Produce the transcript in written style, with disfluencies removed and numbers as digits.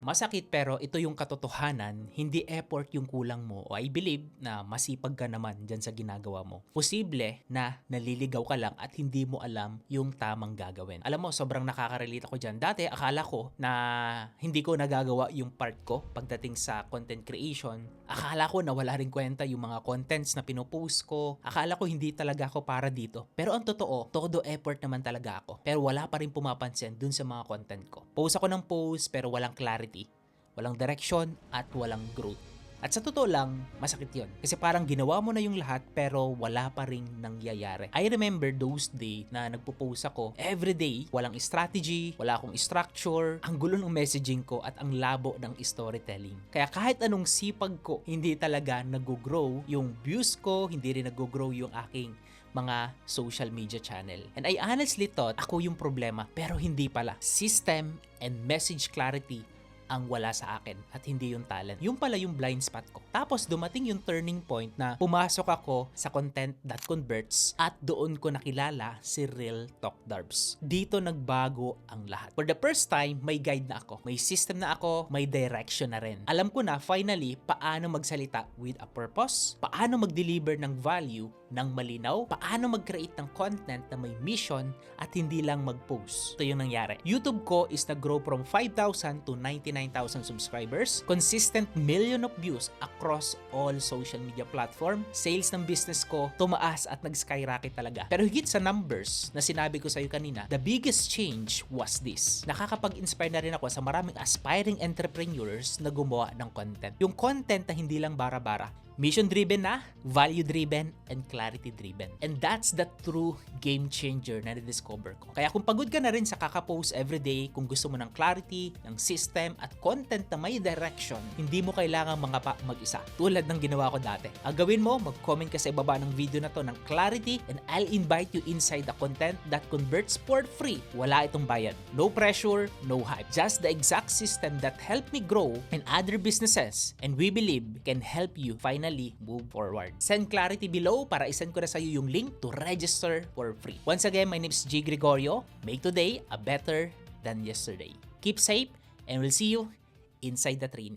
Masakit pero ito yung katotohanan, hindi effort yung kulang mo. I believe na masipag ka naman dyan sa ginagawa mo. Posible na naliligaw ka lang at hindi mo alam yung tamang gagawin. Alam mo, sobrang nakaka-relate ako dyan. Dati, akala ko na hindi ko nagagawa yung part ko pagdating sa content creation. Akala ko na wala rin kwenta yung mga contents na pinopost ko. Akala ko hindi talaga ako para dito. Pero ang totoo, todo effort naman talaga ako. Pero wala pa rin pumapansin dun sa mga content ko. Post ako ng post pero walang clarity, walang direction at walang growth. At sa totoo lang, masakit yun. Kasi parang ginawa mo na yung lahat pero wala pa ring nangyayari. I remember those days na nagpo-post ako everyday, walang strategy, wala akong structure, ang gulo ng messaging ko at ang labo ng storytelling. Kaya kahit anong sipag ko, hindi talaga nag-grow yung views ko, hindi rin nag-grow yung aking mga social media channel. And I honestly thought ako yung problema, pero hindi pala. System and message clarity ang wala sa akin at hindi yung talent. Yung pala yung blind spot ko. Tapos dumating yung turning point na pumasok ako sa content that converts at doon ko nakilala si Real Talk Darbs. Dito nagbago ang lahat. For the first time, may guide na ako. May system na ako, may direction na rin. Alam ko na finally paano magsalita with a purpose, paano mag-deliver ng value ng malinaw, paano mag-create ng content na may mission at hindi lang mag-post. Ito yung nangyari. YouTube ko is nag-grow from 5,000 to 99,000 subscribers, consistent million of views across all social media platform. Sales ng business ko tumaas at nag-skyrocket talaga. Pero higit sa numbers na sinabi ko sa iyo kanina, the biggest change was this. Nakakapag-inspire na rin ako sa maraming aspiring entrepreneurs na gumawa ng content. Yung content na hindi lang bara-bara, mission-driven na, value-driven, and clarity-driven. And that's the true game changer na na-discover ko. Kaya kung pagod ka na rin sa kakapost everyday, kung gusto mo ng clarity, ng system, at content na may direction, hindi mo kailangan mangapa mag-isa. Tulad ng ginawa ko dati. Ang gawin mo, mag-comment ka sa ibaba ng video na to ng clarity, and I'll invite you inside the content that converts for free. Wala itong bayad. No pressure, no hype. Just the exact system that helped me grow in other businesses, and we believe can help you finally move forward. Send clarity below para isend ko na sa iyo yung link to register for free. Once again, my name is G. Gregorio. Make today a better than yesterday. Keep safe and we'll see you inside the training.